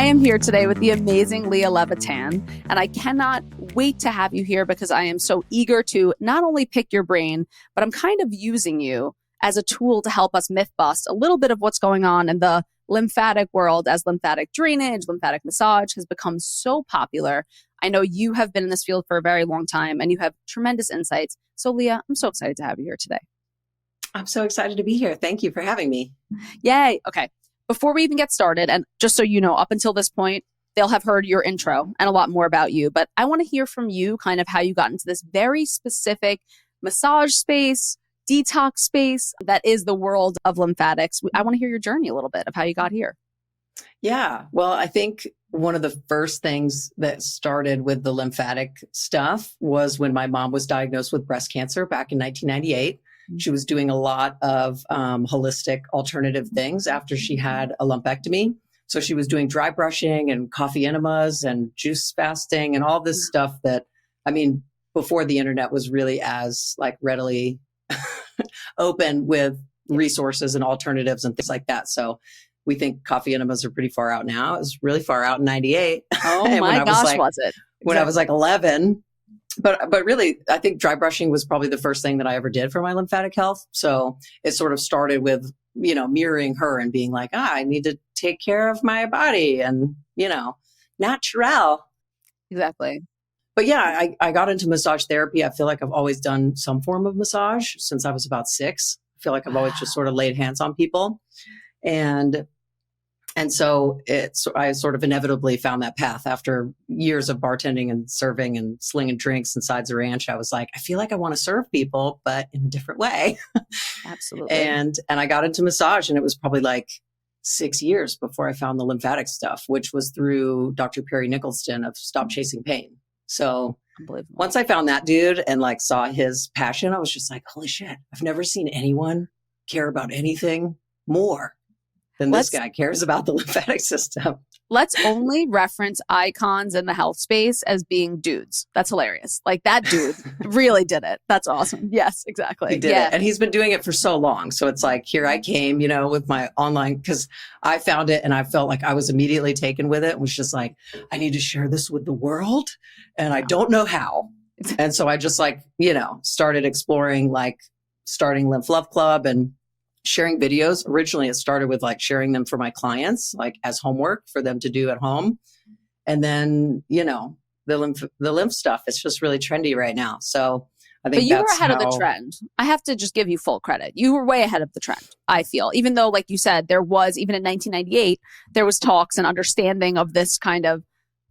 I am here today with the amazing Leah Levitan, and I cannot wait to have you here because I am so eager to not only pick your brain, but I'm kind of using you as a tool to help us myth bust a little bit of what's going on in the lymphatic world as lymphatic drainage, lymphatic massage has become so popular. I know you have been in this field for a very long time and you have tremendous insights. So Leah, I'm so excited to have you here today. I'm so excited to be here. Thank you for having me. Yay. Okay. Before we even get started, and just so you know, up until this point, they'll have heard your intro and a lot more about you. But I want to hear from you kind of how you got into this very specific massage space, detox space that is the world of lymphatics. I want to hear your journey a little bit of how you got here. Yeah. Well, I think one of the first things that started with the lymphatic stuff was when my mom was diagnosed with breast cancer back in 1998. She was doing a lot of holistic alternative things after she had a lumpectomy. So she was doing dry brushing and coffee enemas and juice fasting and all this stuff that, I mean, before the internet was really as like readily open with resources and alternatives and things like that. So we think coffee enemas are pretty far out now. It was really far out in 98. Oh my gosh, was it? When I was like 11. But really, I think dry brushing was probably the first thing that I ever did for my lymphatic health. So it sort of started with, mirroring her and being like, I need to take care of my body and, natural. Exactly. But yeah, I got into massage therapy. I feel like I've always done some form of massage since I was about 6. I feel like I've always just sort of laid hands on people. And so I sort of inevitably found that path after years of bartending and serving and slinging drinks inside the ranch. I was like, I feel like I want to serve people, but in a different way. Absolutely. And I got into massage, and it was probably like 6 years before I found the lymphatic stuff, which was through Dr. Perry Nicholson of Stop Chasing Pain. So once I found that dude and like saw his passion, I was just like, holy shit, I've never seen anyone care about anything more than this guy cares about the lymphatic system. Let's only reference icons in the health space as being dudes. That's hilarious. Like that dude really did it. That's awesome. Yes, exactly. He did it. And he's been doing it for so long. So it's like, here I came, with my online, because I found it and I felt like I was immediately taken with it. It was just like, I need to share this with the world. And I don't know how. And so I just started exploring, starting Lymph Love Club and sharing videos. Originally, it started with sharing them for my clients, as homework for them to do at home. And then, the lymph stuff, it's just really trendy right now. So I think But you were ahead of the trend. I have to just give you full credit. You were way ahead of the trend, I feel. Even though, like you said, there was, even in 1998, there was talks and understanding of this kind of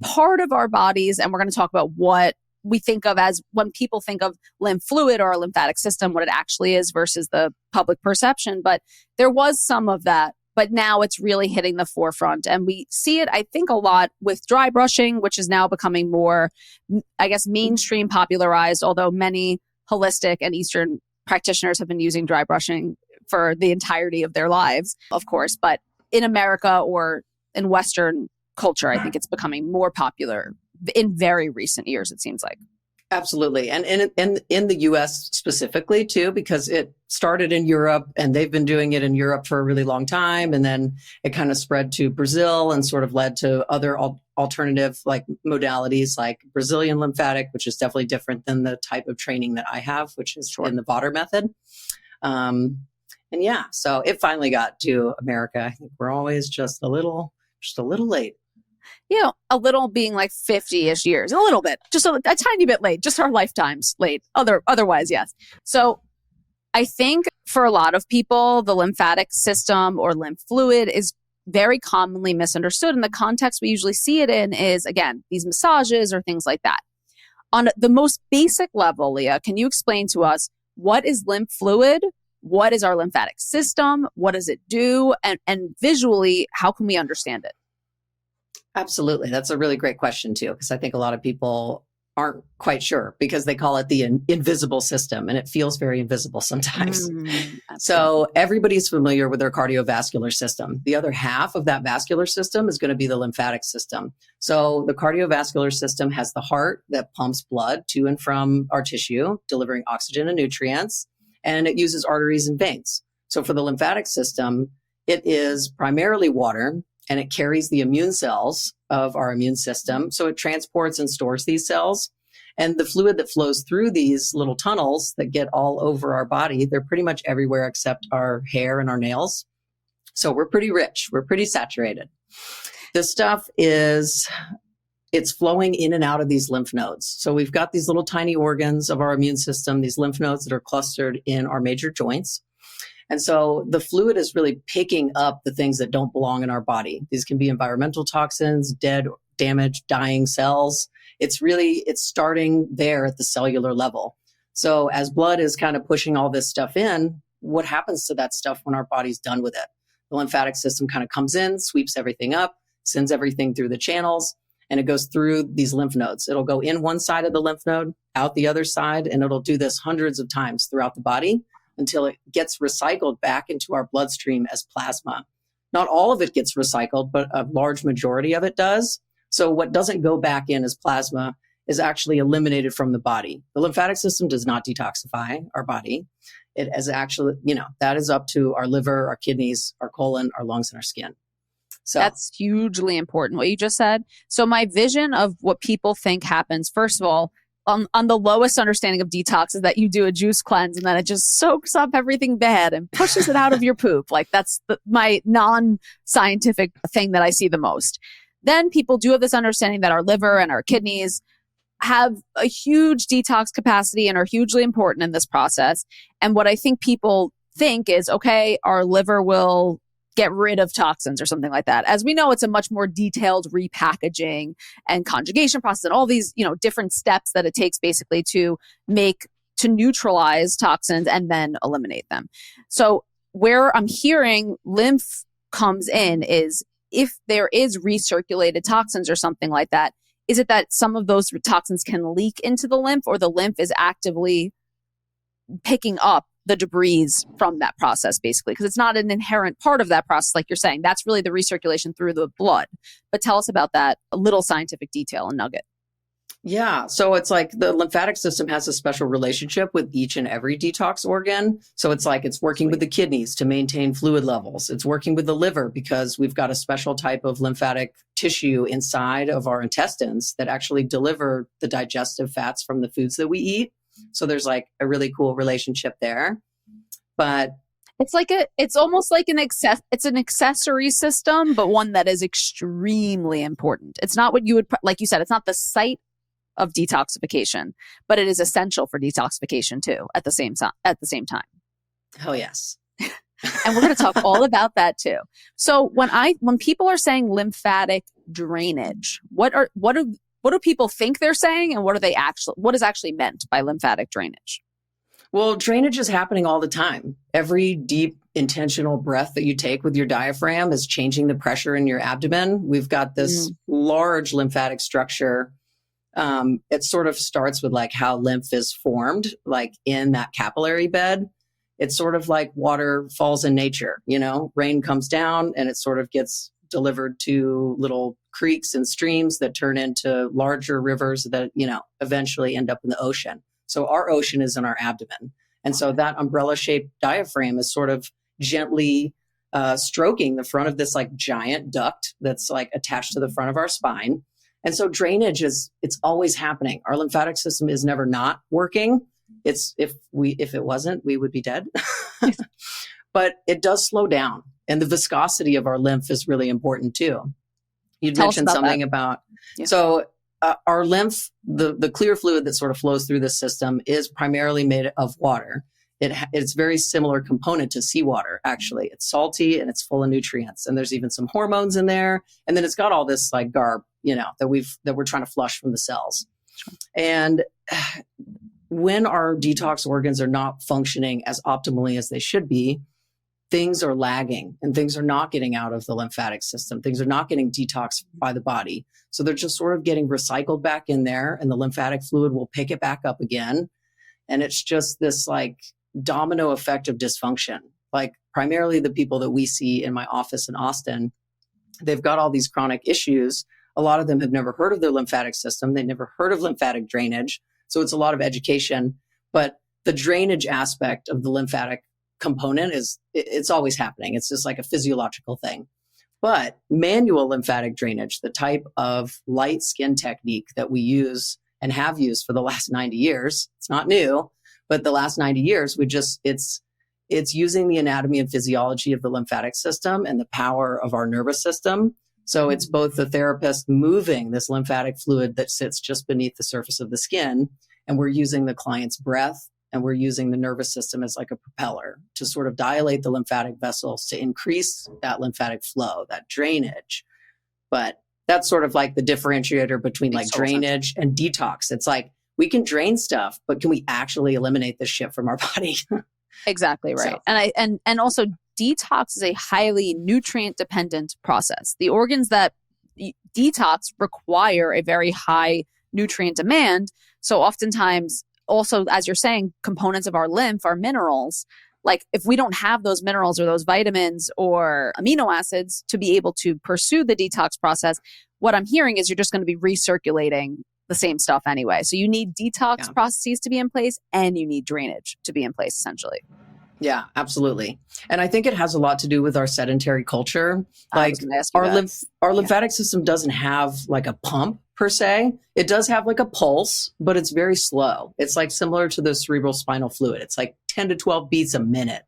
part of our bodies. And we're going to talk about what we think of as when people think of lymph fluid or a lymphatic system, what it actually is versus the public perception. But there was some of that, but now it's really hitting the forefront. And we see it, I think, a lot with dry brushing, which is now becoming more, I guess, mainstream popularized, although many holistic and Eastern practitioners have been using dry brushing for the entirety of their lives, of course. But in America or in Western culture, I think it's becoming more popular in very recent years, it seems like. Absolutely. And in the US specifically too, because it started in Europe and they've been doing it in Europe for a really long time. And then it kind of spread to Brazil and sort of led to other alternative modalities like Brazilian lymphatic, which is definitely different than the type of training that I have, which is in the Vater method. And yeah, so it finally got to America. I think we're always just a little late. A little being 50-ish years, a little bit, just a tiny bit late, just our lifetimes late. Otherwise, yes. So I think for a lot of people, the lymphatic system or lymph fluid is very commonly misunderstood. And the context we usually see it in is, again, these massages or things like that. On the most basic level, Leah, can you explain to us what is lymph fluid? What is our lymphatic system? What does it do? And visually, how can we understand it? Absolutely. That's a really great question too, because I think a lot of people aren't quite sure because they call it the invisible system and it feels very invisible sometimes. So everybody's familiar with their cardiovascular system. The other half of that vascular system is going to be the lymphatic system. So the cardiovascular system has the heart that pumps blood to and from our tissue, delivering oxygen and nutrients, and it uses arteries and veins. So for the lymphatic system, it is primarily water. and it carries the immune cells of our immune system. So it transports and stores these cells. And the fluid that flows through these little tunnels that get all over our body, they're pretty much everywhere except our hair and our nails. So we're pretty rich. We're pretty saturated. This stuff it's flowing in and out of these lymph nodes. So we've got these little tiny organs of our immune system, these lymph nodes that are clustered in our major joints. And so the fluid is really picking up the things that don't belong in our body. These can be environmental toxins, dead, damaged, dying cells. It's starting there at the cellular level. So as blood is kind of pushing all this stuff in, what happens to that stuff when our body's done with it? The lymphatic system kind of comes in, sweeps everything up, sends everything through the channels, and it goes through these lymph nodes. It'll go in one side of the lymph node, out the other side, and it'll do this hundreds of times throughout the body until it gets recycled back into our bloodstream as plasma. Not all of it gets recycled, but a large majority of it does. So what doesn't go back in as plasma is actually eliminated from the body. The lymphatic system does not detoxify our body. It is actually, that is up to our liver, our kidneys, our colon, our lungs, and our skin. So that's hugely important, what you just said. So my vision of what people think happens, first of all, on the lowest understanding of detox is that you do a juice cleanse and then it just soaks up everything bad and pushes it out of your poop. Like that's my non-scientific thing that I see the most. Then people do have this understanding that our liver and our kidneys have a huge detox capacity and are hugely important in this process. And what I think people think is, okay, our liver will get rid of toxins or something like that. As we know, it's a much more detailed repackaging and conjugation process and all these, different steps that it takes basically to neutralize toxins and then eliminate them. So where I'm hearing lymph comes in is if there is recirculated toxins or something like that, is it that some of those toxins can leak into the lymph, or the lymph is actively picking up the debris from that process, basically? Because it's not an inherent part of that process, like you're saying. That's really the recirculation through the blood. But tell us about that, a little scientific detail and nugget. Yeah. So it's like the lymphatic system has a special relationship with each and every detox organ. So it's like it's working with the kidneys to maintain fluid levels. It's working with the liver because we've got a special type of lymphatic tissue inside of our intestines that actually deliver the digestive fats from the foods that we eat. So there's like a really cool relationship there. But it's almost like it's an accessory system, but one that is extremely important. It's not what you would, like you said, it's not the site of detoxification, but it is essential for detoxification too at the same time. Oh yes. And we're going to talk all about that too. So when people are saying lymphatic drainage, what do people think they're saying, and what is actually meant by lymphatic drainage? Well, drainage is happening all the time. Every deep, intentional breath that you take with your diaphragm is changing the pressure in your abdomen. We've got this large lymphatic structure. It sort of starts with like how lymph is formed, like in that capillary bed. It's sort of like water falls in nature, rain comes down and it sort of gets delivered to little creeks and streams that turn into larger rivers that, eventually end up in the ocean. So our ocean is in our abdomen. And so that umbrella shaped diaphragm is sort of gently stroking the front of this like giant duct that's like attached to the front of our spine. And so drainage it's always happening. Our lymphatic system is never not working. If it wasn't, we would be dead. But it does slow down. And the viscosity of our lymph is really important too. You'd mentioned something about, so our lymph, the clear fluid that sort of flows through this system is primarily made of water. It's very similar component to seawater, actually. It's salty and it's full of nutrients. And there's even some hormones in there. And then it's got all this like garb, that we're trying to flush from the cells. Sure. And when our detox organs are not functioning as optimally as they should be, things are lagging and things are not getting out of the lymphatic system. Things are not getting detoxed by the body. So they're just sort of getting recycled back in there, and the lymphatic fluid will pick it back up again. And it's just this like domino effect of dysfunction. Like primarily the people that we see in my office in Austin, they've got all these chronic issues. A lot of them have never heard of their lymphatic system. They never heard of lymphatic drainage. So it's a lot of education, but the drainage aspect of the lymphatic component it's always happening. It's just like a physiological thing. But manual lymphatic drainage, the type of light skin technique that we use and have used for the last 90 years, it's not new, but the last 90 years, it's using the anatomy and physiology of the lymphatic system and the power of our nervous system. So it's both the therapist moving this lymphatic fluid that sits just beneath the surface of the skin, and we're using the client's breath, and we're using the nervous system as like a propeller to sort of dilate the lymphatic vessels to increase that lymphatic flow, that drainage. But that's sort of like the differentiator between like drainage and detox. It's like, we can drain stuff, but can we actually eliminate this shit from our body? Exactly right. So. And also detox is a highly nutrient dependent process. The organs that detox require a very high nutrient demand. So oftentimes also, as you're saying, components of our lymph are minerals. Like if we don't have those minerals or those vitamins or amino acids to be able to pursue the detox process, what I'm hearing is you're just going to be recirculating the same stuff anyway. So you need detox processes to be in place, and you need drainage to be in place, essentially. Yeah, absolutely. And I think it has a lot to do with our sedentary culture. Like our lymphatic system doesn't have like a pump per se. It does have like a pulse, but it's very slow. It's like similar to the cerebral spinal fluid. It's like 10 to 12 beats a minute.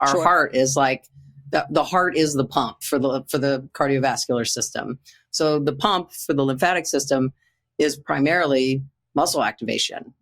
Our heart is like, the heart is the pump for the cardiovascular system. So the pump for the lymphatic system is primarily muscle activation.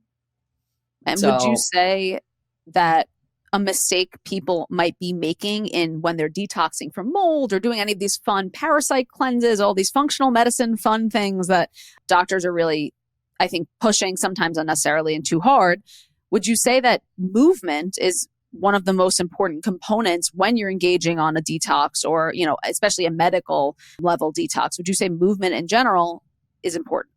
And would you say that a mistake people might be making in when they're detoxing from mold or doing any of these fun parasite cleanses, all these functional medicine fun things that doctors are really, I think, pushing sometimes unnecessarily and too hard? Would you say that movement is one of the most important components when you're engaging on a detox, or, you know, especially a medical level detox? Would you say movement in general is important?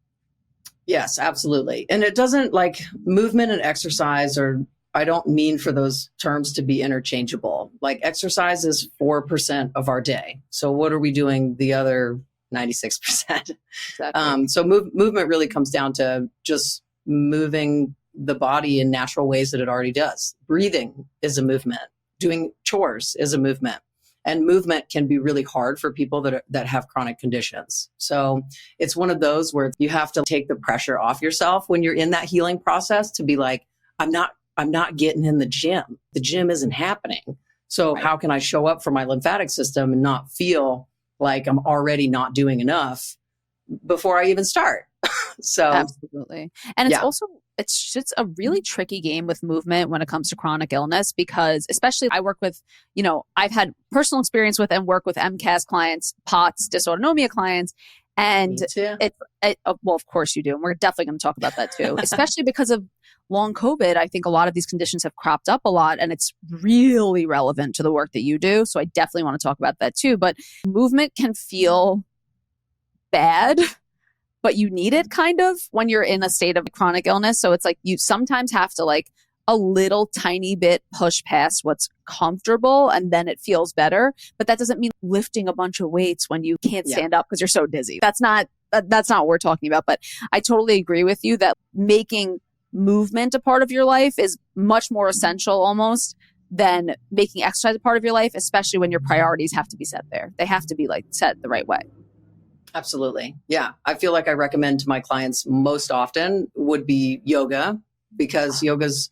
Yes, absolutely. And it doesn't, like, movement and exercise are, I don't mean for those terms to be interchangeable. Like, exercise is 4% of our day. So what are we doing the other 96%? Exactly. So movement really comes down to just moving the body in natural ways that it already does. Breathing is a movement. Doing chores is a movement. And movement can be really hard for people that have chronic conditions. So it's one of those where you have to take the pressure off yourself when you're in that healing process to be like, I'm not getting in the gym. The gym isn't happening. So how can I show up for my lymphatic system and not feel like I'm already not doing enough before I even start? So absolutely. And it's just a really tricky game with movement when it comes to chronic illness, because especially I work with, you know, I've had personal experience with and work with MCAS clients, POTS, dysautonomia clients. And well, of course you do. And we're definitely going to talk about that too, especially because of long COVID. I think a lot of these conditions have cropped up a lot, and it's really relevant to the work that you do. So I definitely want to talk about that too. But movement can feel bad, but you need it kind of when you're in a state of chronic illness. So it's like you sometimes have to like a little tiny bit push past what's comfortable, and then it feels better. But that doesn't mean lifting a bunch of weights when you can't stand up because you're so dizzy. That's not what we're talking about. But I totally agree with you that making movement a part of your life is much more essential almost than making exercise a part of your life, especially when your priorities have to be set there. They have to be like set the right way. Absolutely. Yeah. I feel like I recommend to my clients most often would be yoga, because yoga's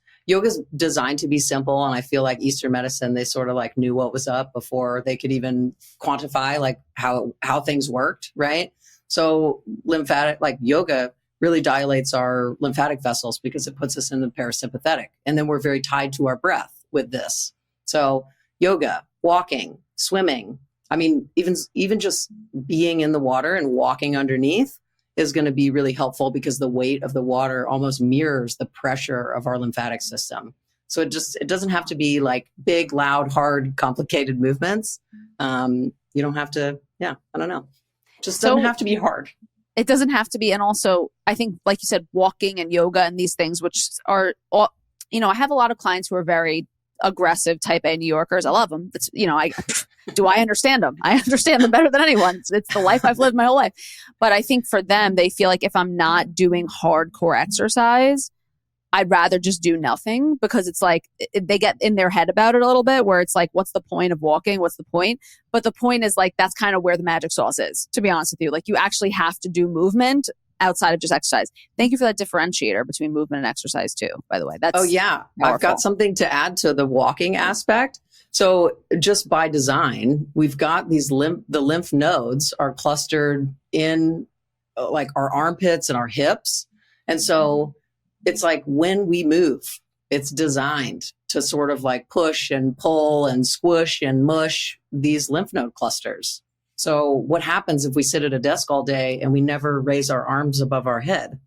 designed to be simple. And I feel like Eastern medicine, they sort of like knew what was up before they could even quantify like how things worked. Right. So lymphatic, like yoga really dilates our lymphatic vessels because it puts us in the parasympathetic. And then we're very tied to our breath with this. So yoga, walking, swimming, I mean, even just being in the water and walking underneath is going to be really helpful, because the weight of the water almost mirrors the pressure of our lymphatic system. So it doesn't have to be like big, loud, hard, complicated movements. You don't have to, I don't know. Just doesn't have to be hard. It doesn't have to be. And also, I think, like you said, walking and yoga and these things, which are, you know, I have a lot of clients who are very aggressive type A New Yorkers. I love them. It's, you know, I understand them. I understand them better than anyone. It's the life I've lived my whole life. But I think for them, they feel like if I'm not doing hardcore exercise, I'd rather just do nothing, because it's like they get in their head about it a little bit, where it's like, what's the point of walking? What's the point? But the point is, like, that's kind of where the magic sauce is, to be honest with you. Like, you actually have to do movement outside of just exercise. Thank you for that differentiator between movement and exercise too, by the way. That's powerful. I've got something to add to the walking aspect. So just by design, we've got the lymph nodes are clustered in like our armpits and our hips. And so it's like when we move, it's designed to sort of like push and pull and squish and mush these lymph node clusters. So what happens if we sit at a desk all day and we never raise our arms above our head?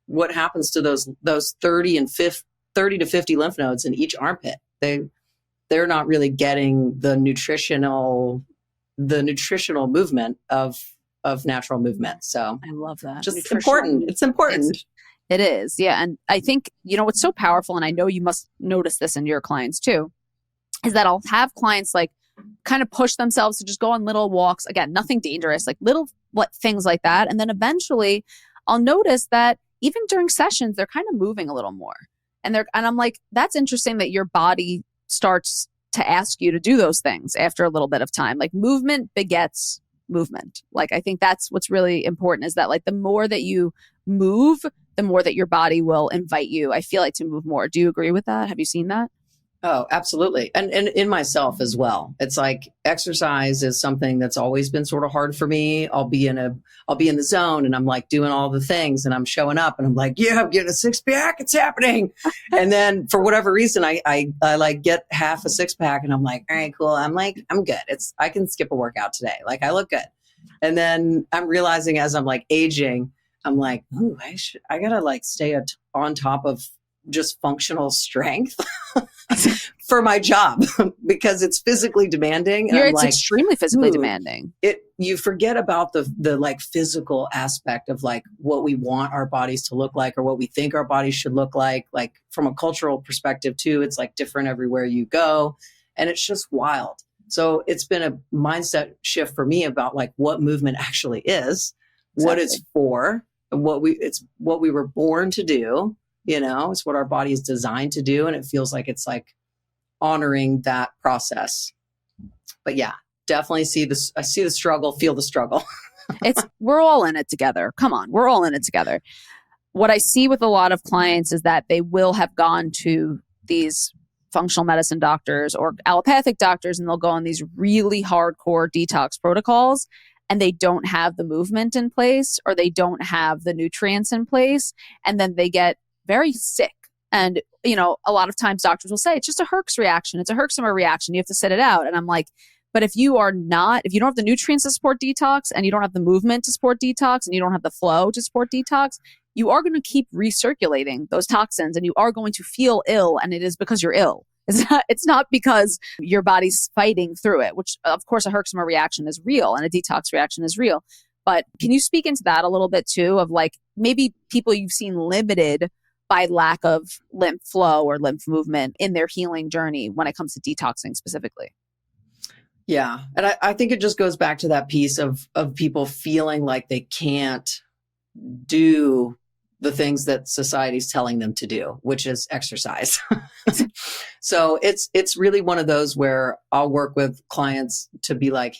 What happens to those 30 to 50 lymph nodes in each armpit? They're not really getting the nutritional movement of natural movement. So I love that. Just important. It's important. It is. Yeah. And I think, what's so powerful, and I know you must notice this in your clients too, is that I'll have clients like kind of push themselves to just go on little walks. Again, nothing dangerous, like little things like that. And then eventually I'll notice that even during sessions, they're kind of moving a little more. And I'm like, that's interesting that your body starts to ask you to do those things after a little bit of time. Like, movement begets movement. Like, I think that's what's really important, is that like the more that you move, the more that your body will invite you, I feel like, to move more. Do you agree with that? Have you seen that? Oh, absolutely. And in myself as well. It's like exercise is something that's always been sort of hard for me. I'll be in the zone and I'm like doing all the things and I'm showing up and I'm like, yeah, I'm getting a 6-pack. It's happening. And then for whatever reason, I like get half a 6-pack and I'm like, all right, cool. I'm like, I'm good. I can skip a workout today. Like, I look good. And then I'm realizing as I'm like aging, I'm like, ooh, I gotta like stay on top of just functional strength for my job because it's physically demanding. And it's like, extremely physically demanding. You forget about the like physical aspect of like what we want our bodies to look like or what we think our bodies should look like from a cultural perspective too. It's like different everywhere you go. And it's just wild. So it's been a mindset shift for me about like what movement actually is, what it's for, it's what we were born to do. It's what our body is designed to do. And it feels like it's like honoring that process. But yeah, definitely I see the struggle, feel the struggle. We're all in it together. Come on. We're all in it together. What I see with a lot of clients is that they will have gone to these functional medicine doctors or allopathic doctors, and they'll go on these really hardcore detox protocols, and they don't have the movement in place or they don't have the nutrients in place. And then they get very sick. And, a lot of times doctors will say, it's just a Herx reaction. It's a Herxheimer reaction. You have to sit it out. And I'm like, but if you don't have the nutrients to support detox and you don't have the movement to support detox and you don't have the flow to support detox, you are going to keep recirculating those toxins and you are going to feel ill. And it is because you're ill. It's not because your body's fighting through it, which of course a Herxheimer reaction is real and a detox reaction is real. But can you speak into that a little bit too, of like maybe people you've seen limited by lack of lymph flow or lymph movement in their healing journey when it comes to detoxing specifically? Yeah. And I think it just goes back to that piece of people feeling like they can't do the things that society's telling them to do, which is exercise. So it's really one of those where I'll work with clients to be like,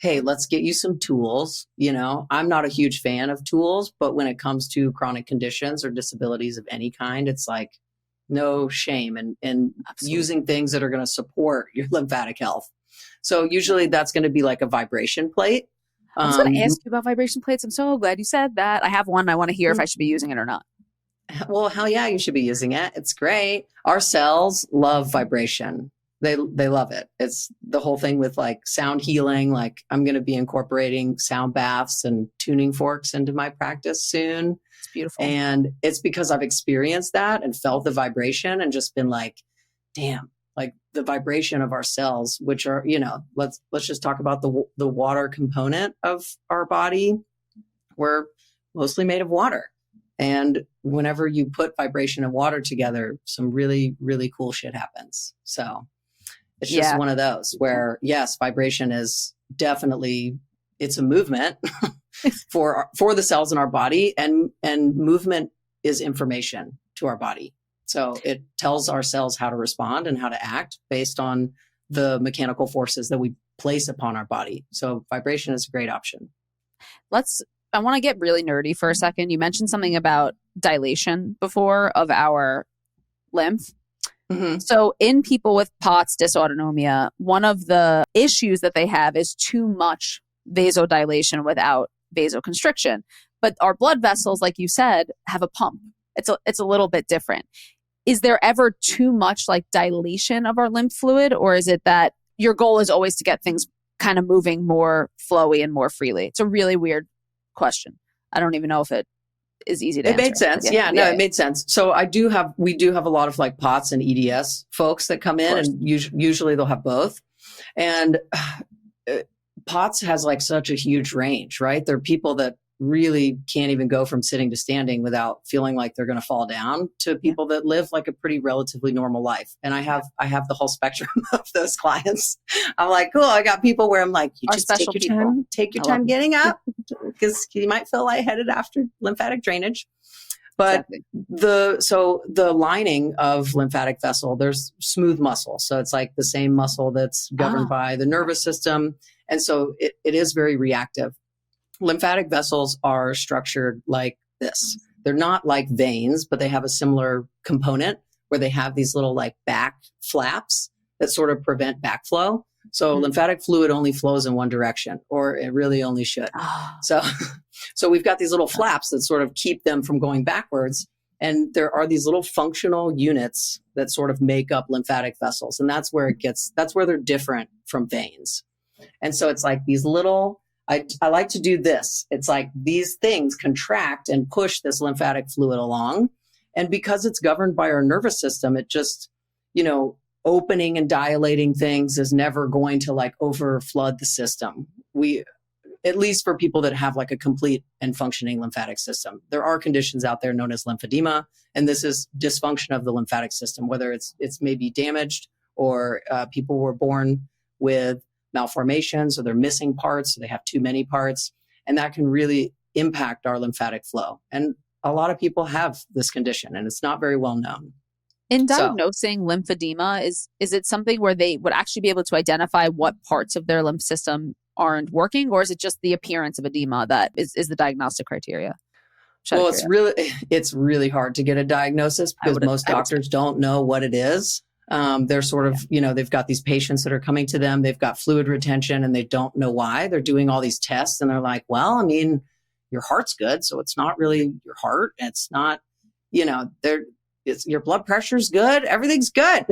hey, let's get you some tools. I'm not a huge fan of tools, but when it comes to chronic conditions or disabilities of any kind, it's like no shame in using things that are going to support your lymphatic health. So usually that's going to be like a vibration plate. I was going to ask you about vibration plates. I'm so glad you said that. I have one. I want to hear if I should be using it or not. Well, hell yeah, you should be using it. It's great. Our cells love vibration. They love it. It's the whole thing with like sound healing. Like I'm going to be incorporating sound baths and tuning forks into my practice soon. It's beautiful. And it's because I've experienced that and felt the vibration and just been like, damn, like the vibration of our cells, which are, let's just talk about the water component of our body. We're mostly made of water. And whenever you put vibration and water together, some really, really cool shit happens. So it's just one of those where, yes, vibration is definitely, it's a movement for the cells in our body, and movement is information to our body. So it tells our cells how to respond and how to act based on the mechanical forces that we place upon our body. So vibration is a great option. I want to get really nerdy for a second. You mentioned something about dilation before of our lymph. Mm-hmm. So in people with POTS dysautonomia, one of the issues that they have is too much vasodilation without vasoconstriction. But our blood vessels, like you said, have a pump. It's a little bit different. Is there ever too much like dilation of our lymph fluid, or is it that your goal is always to get things kind of moving more flowy and more freely? It's a really weird question. I don't even know if it is easy to answer. It made sense. It made sense. So we do have a lot of like POTS and EDS folks that come in, and usually they'll have both. And POTS has like such a huge range, right? There are people that really can't even go from sitting to standing without feeling like they're going to fall down, to people that live like a pretty relatively normal life. And I have the whole spectrum of those clients. I'm like, cool. I got people where I'm like, you just take your time getting up, because you might feel lightheaded after lymphatic drainage. But the lining of lymphatic vessel, there's smooth muscle. So it's like the same muscle that's governed by the nervous system. And so it is very reactive. Lymphatic vessels are structured like this. They're not like veins, but they have a similar component where they have these little like back flaps that sort of prevent backflow. So lymphatic fluid only flows in one direction, or it really only should. So we've got these little flaps that sort of keep them from going backwards. And there are these little functional units that sort of make up lymphatic vessels. And that's where they're different from veins. And so it's like these little, I like to do this. It's like these things contract and push this lymphatic fluid along. And because it's governed by our nervous system, it just, opening and dilating things is never going to like overflood the system. At least for people that have like a complete and functioning lymphatic system. There are conditions out there known as lymphedema, and this is dysfunction of the lymphatic system, whether it's maybe damaged, or people were born with malformations, or they're missing parts, so they have too many parts, and that can really impact our lymphatic flow. And a lot of people have this condition, and it's not very well known. In diagnosing lymphedema, is it something where they would actually be able to identify what parts of their lymph system aren't working, or is it just the appearance of edema that is the diagnostic criteria? Well, it's really hard to get a diagnosis because most doctors don't know what it is. They're sort of, they've got these patients that are coming to them, they've got fluid retention and they don't know why. They're doing all these tests and they're like, well, I mean, your heart's good, so it's not really your heart. It's not, your blood pressure's good. Everything's good.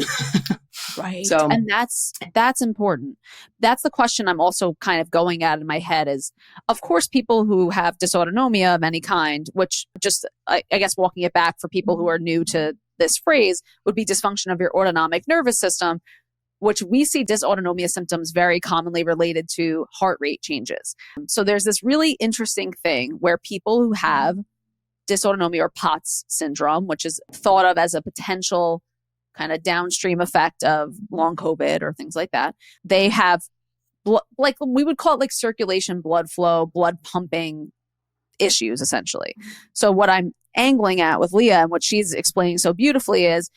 Right. So, and that's important. That's the question I'm also kind of going at in my head is, of course, people who have dysautonomia of any kind, which just, I guess, walking it back for people who are new to this phrase would be dysfunction of your autonomic nervous system, which we see dysautonomia symptoms very commonly related to heart rate changes. So there's this really interesting thing where people who have dysautonomia or POTS syndrome, which is thought of as a potential kind of downstream effect of long COVID or things like that. They have, like we would call it like circulation, blood flow, blood pumping issues, essentially. So what I'm angling at with Leah and what she's explaining so beautifully is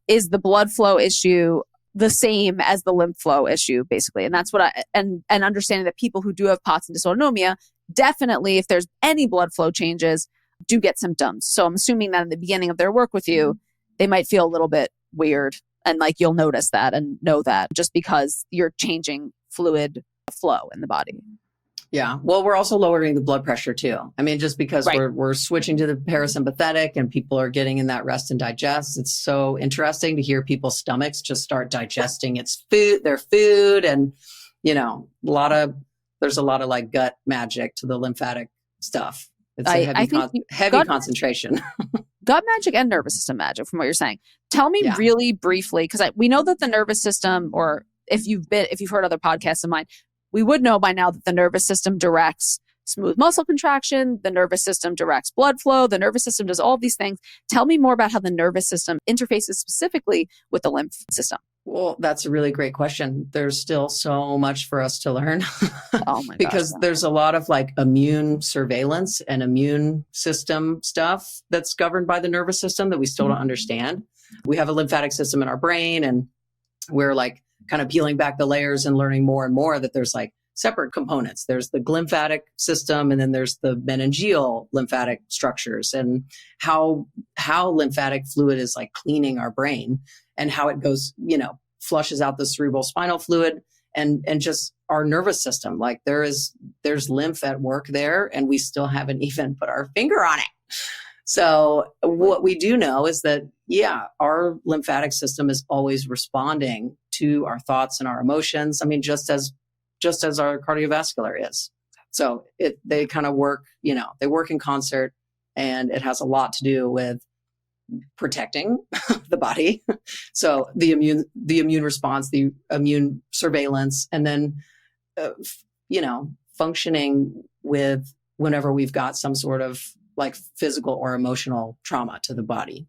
the blood flow issue the same as the lymph flow issue, basically? And that's what and understanding that people who do have POTS and dysautonomia, definitely, if there's any blood flow changes, do get symptoms. So I'm assuming that in the beginning of their work with you, they might feel a little bit weird, and like you'll notice that and know that just because you're changing fluid flow in the body. Yeah. Well, we're also lowering the blood pressure too. I mean, just because we're switching to the parasympathetic and people are getting in that rest and digest. It's so interesting to hear people's stomachs just start digesting their food. And, there's a lot of like gut magic to the lymphatic stuff. It's a heavy concentration. Gut magic and nervous system magic, from what you're saying. Tell me really briefly, because we know that the nervous system, or if you've heard other podcasts of mine, we would know by now that the nervous system directs smooth muscle contraction, the nervous system directs blood flow, the nervous system does all these things. Tell me more about how the nervous system interfaces specifically with the lymph system. Well, that's a really great question. There's still so much for us to learn Oh my gosh. because there's a lot of like immune surveillance and immune system stuff that's governed by the nervous system that we still don't understand. We have a lymphatic system in our brain, and we're like kind of peeling back the layers and learning more and more that there's like separate components. There's the lymphatic system, and then there's the meningeal lymphatic structures, and how lymphatic fluid is like cleaning our brain, and how it goes, flushes out the cerebral spinal fluid and just our nervous system. Like there's lymph at work there, and we still haven't even put our finger on it. So what we do know is that, our lymphatic system is always responding to our thoughts and our emotions. I mean, just as our cardiovascular is. So they kind of work, they work in concert, and it has a lot to do with protecting the body. So the immune response, the immune surveillance, and then, functioning with whenever we've got some sort of like physical or emotional trauma to the body.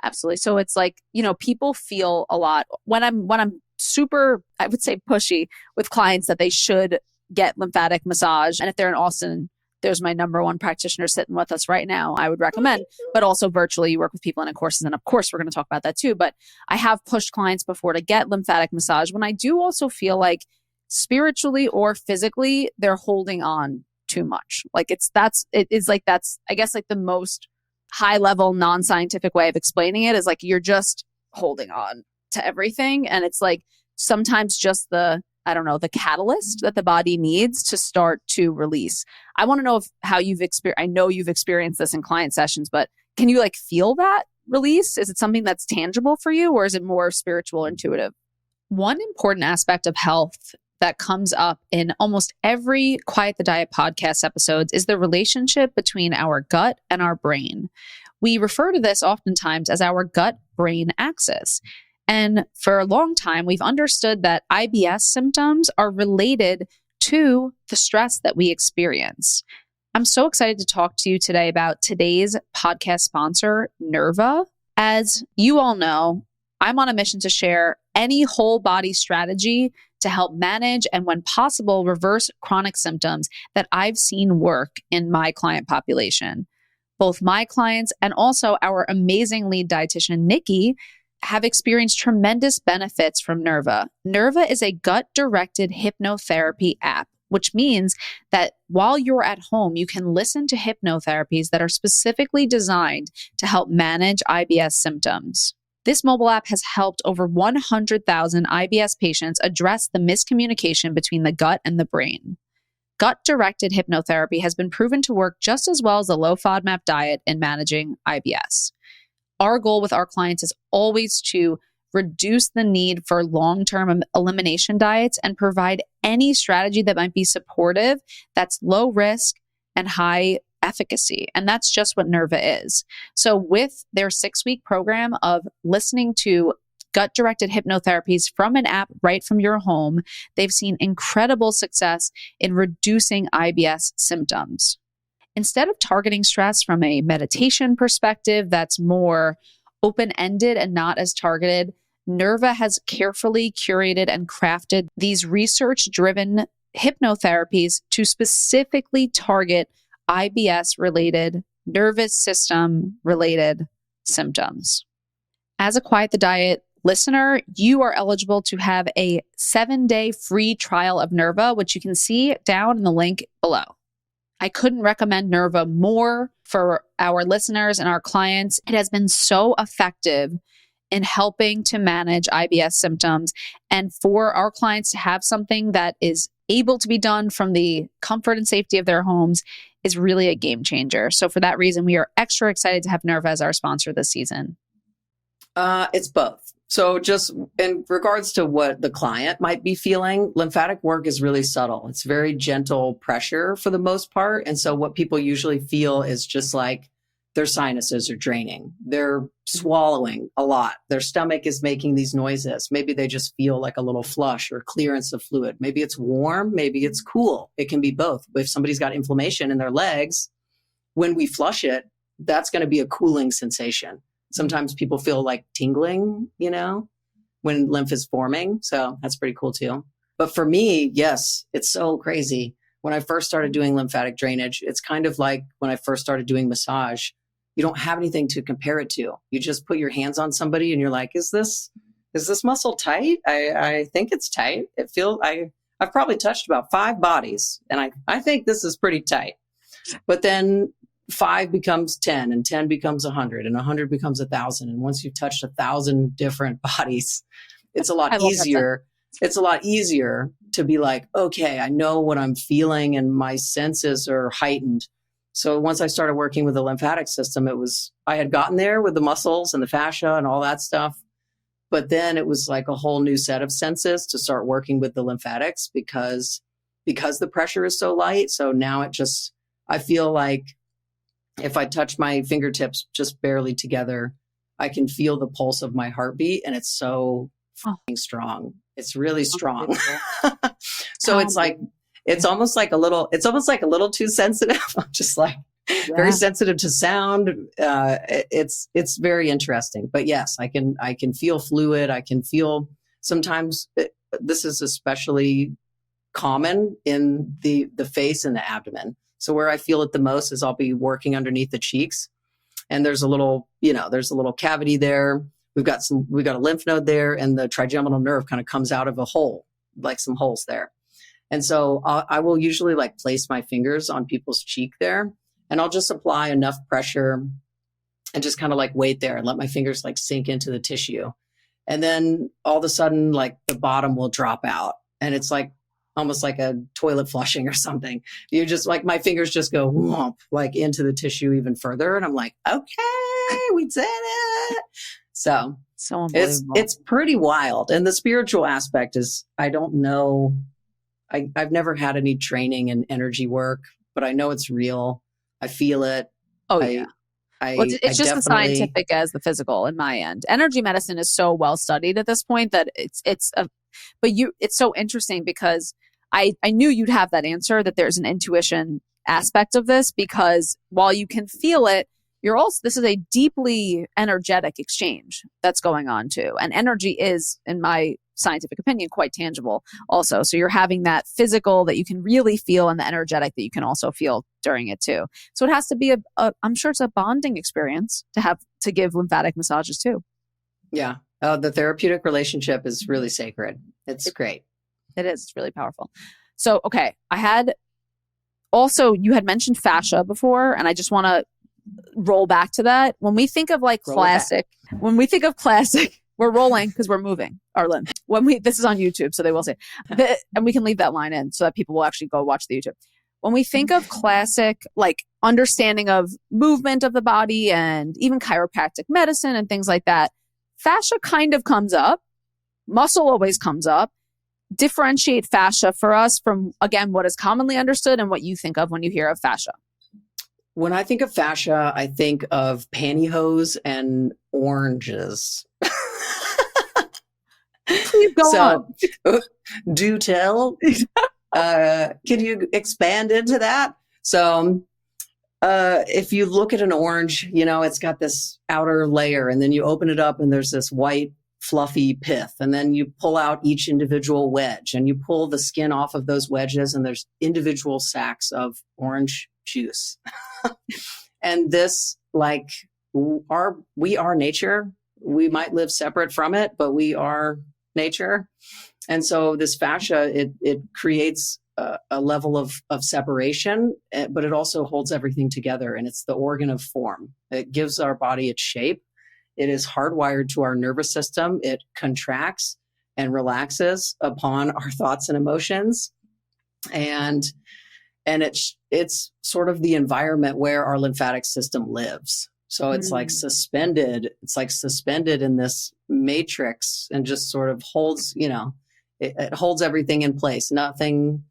Absolutely. So it's like, people feel a lot when I'm super, I would say, pushy with clients that they should get lymphatic massage. And if they're in Austin, there's my number one practitioner sitting with us right now. I would recommend, but also virtually you work with people in courses. And of course, we're going to talk about that too. But I have pushed clients before to get lymphatic massage when I do also feel like spiritually or physically, they're holding on too much. Like that's I guess like the most high level non-scientific way of explaining it is like you're just holding on to everything, and it's like sometimes just the catalyst that the body needs to start to release. I want to know how you've experienced. I know you've experienced this in client sessions, but can you like feel that release? Is it something that's tangible for you, or is it more spiritual, intuitive? One important aspect of health that comes up in almost every Quiet the Diet podcast episodes is the relationship between our gut and our brain. We refer to this oftentimes as our gut-brain axis. And for a long time, we've understood that IBS symptoms are related to the stress that we experience. I'm so excited to talk to you today about today's podcast sponsor, Nerva. As you all know, I'm on a mission to share any whole body strategy to help manage and, when possible, reverse chronic symptoms that I've seen work in my client population. Both my clients and also our amazing lead dietitian, Nikki, have experienced tremendous benefits from Nerva. Nerva is a gut-directed hypnotherapy app, which means that while you're at home, you can listen to hypnotherapies that are specifically designed to help manage IBS symptoms. This mobile app has helped over 100,000 IBS patients address the miscommunication between the gut and the brain. Gut-directed hypnotherapy has been proven to work just as well as the low FODMAP diet in managing IBS. Our goal with our clients is always to reduce the need for long-term elimination diets and provide any strategy that might be supportive, that's low risk and high efficacy. And that's just what Nerva is. So with their 6-week program of listening to gut-directed hypnotherapies from an app right from your home, they've seen incredible success in reducing IBS symptoms. Instead of targeting stress from a meditation perspective that's more open-ended and not as targeted, Nerva has carefully curated and crafted these research-driven hypnotherapies to specifically target IBS-related, nervous system-related symptoms. As a Quiet the Diet listener, you are eligible to have a 7-day free trial of Nerva, which you can see down in the link below. I couldn't recommend Nerva more for our listeners and our clients. It has been so effective in helping to manage IBS symptoms, and for our clients to have something that is able to be done from the comfort and safety of their homes is really a game changer. So for that reason, we are extra excited to have Nerva as our sponsor this season. It's both. So just in regards to what the client might be feeling, lymphatic work is really subtle. It's very gentle pressure for the most part. And so what people usually feel is just like their sinuses are draining. They're swallowing a lot. Their stomach is making these noises. Maybe they just feel like a little flush or clearance of fluid. Maybe it's warm. Maybe it's cool. It can be both. If somebody's got inflammation in their legs, when we flush it, that's going to be a cooling sensation. Sometimes people feel like tingling, when lymph is forming. So that's pretty cool too. But for me, yes, it's so crazy. When I first started doing lymphatic drainage, it's kind of like when I first started doing massage. You don't have anything to compare it to. You just put your hands on somebody and you're like, is this muscle tight? I think it's tight. I've probably touched about 5 bodies and I think this is pretty tight. But then 5 becomes 10 and 10 becomes 100 and 100 becomes 1,000. And once you've touched 1,000 different bodies, it's a lot easier. It's a lot easier to be like, okay, I know what I'm feeling and my senses are heightened. So once I started working with the lymphatic system, I had gotten there with the muscles and the fascia and all that stuff. But then it was like a whole new set of senses to start working with the lymphatics because the pressure is so light. So now I feel like if I touch my fingertips just barely together, I can feel the pulse of my heartbeat and it's so fucking strong. It's really strong. So it's almost like a little too sensitive. I'm just like very sensitive to sound. It's very interesting, but yes, I can feel fluid. I can feel sometimes this is especially common in the face and the abdomen. So where I feel it the most is I'll be working underneath the cheeks and there's a little cavity there. We've got a lymph node there and the trigeminal nerve kind of comes out of a hole, like some holes there. And so I will usually like place my fingers on people's cheek there and I'll just apply enough pressure and just kind of like wait there and let my fingers like sink into the tissue. And then all of a sudden, like the bottom will drop out and it's like almost like a toilet flushing or something. You just like, my fingers just go whomp, like into the tissue even further. And I'm like, okay, we did it. So unbelievable. It's pretty wild. And the spiritual aspect is, I don't know. I've never had any training in energy work, but I know it's real. I feel it. Oh, yeah. It's just as scientific as the physical in my end. Energy medicine is so well studied at this point that it's so interesting because I knew you'd have that answer, that there's an intuition aspect of this, because while you can feel it, this is a deeply energetic exchange that's going on too. And energy is, in my scientific opinion, quite tangible also. So you're having that physical that you can really feel and the energetic that you can also feel during it too. So it has to be I'm sure it's a bonding experience to give lymphatic massages too. Yeah. The therapeutic relationship is really sacred. It's great. It is. It's really powerful. So, okay. You had mentioned fascia before, and I just want to roll back to that. When we think of classic, we're rolling because we're moving our limb. This is on YouTube, so they will say, and we can leave that line in so that people will actually go watch the YouTube. When we think of classic, like understanding of movement of the body and even chiropractic medicine and things like that, fascia kind of comes up. Muscle always comes up. Differentiate fascia for us from, again, what is commonly understood and what you think of when you hear of fascia. When I think of fascia, I think of pantyhose and oranges. Please go on. Do tell. Can you expand into that? So if you look at an orange, it's got this outer layer and then you open it up and there's this white fluffy pith. And then you pull out each individual wedge and you pull the skin off of those wedges and there's individual sacs of orange juice. And this, we are nature. We might live separate from it, but we are nature. And so this fascia, it creates a level of separation, but it also holds everything together. And it's the organ of form. It gives our body its shape. It is hardwired to our nervous system. It contracts and relaxes upon our thoughts and emotions. And it's sort of the environment where our lymphatic system lives. So it's like suspended. It's like suspended in this matrix and just sort of holds, it holds everything in place. Nothing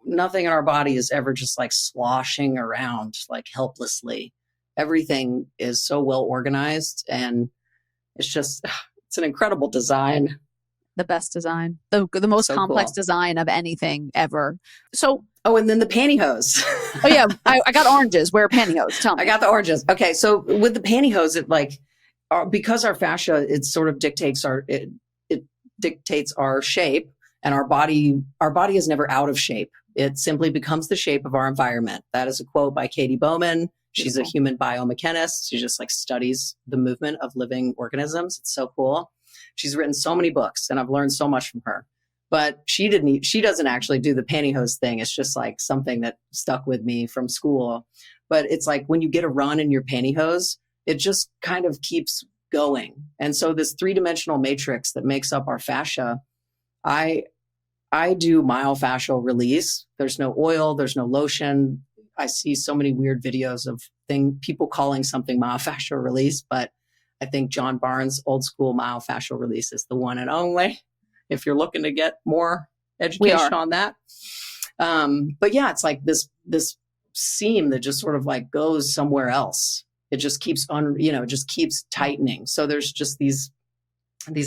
in our body is ever just like sloshing around like helplessly. Everything is so well organized and it's an incredible design. The best design, the most so complex design of anything ever. So, and then the pantyhose. Oh yeah, I got oranges. Where are pantyhose? Tell me. I got the oranges. Okay, so with the pantyhose, it because our fascia, it sort of dictates it dictates our shape, and our body is never out of shape. It simply becomes the shape of our environment. That is a quote by Katie Bowman. She's a human biomechanist. She just like studies the movement of living organisms. It's so cool. She's written so many books and I've learned so much from her. But she doesn't actually do the pantyhose thing. It's just like something that stuck with me from school. But it's like when you get a run in your pantyhose, it just kind of keeps going. And so this 3-dimensional matrix that makes up our fascia, I do myofascial release. There's no oil, there's no lotion. I see so many weird videos of people calling something myofascial release, but I think John Barnes' old school myofascial release is the one and only. If you're looking to get more education on that. But yeah, it's like this seam that just sort of like goes somewhere else. It just keeps just keeps tightening. So there's just these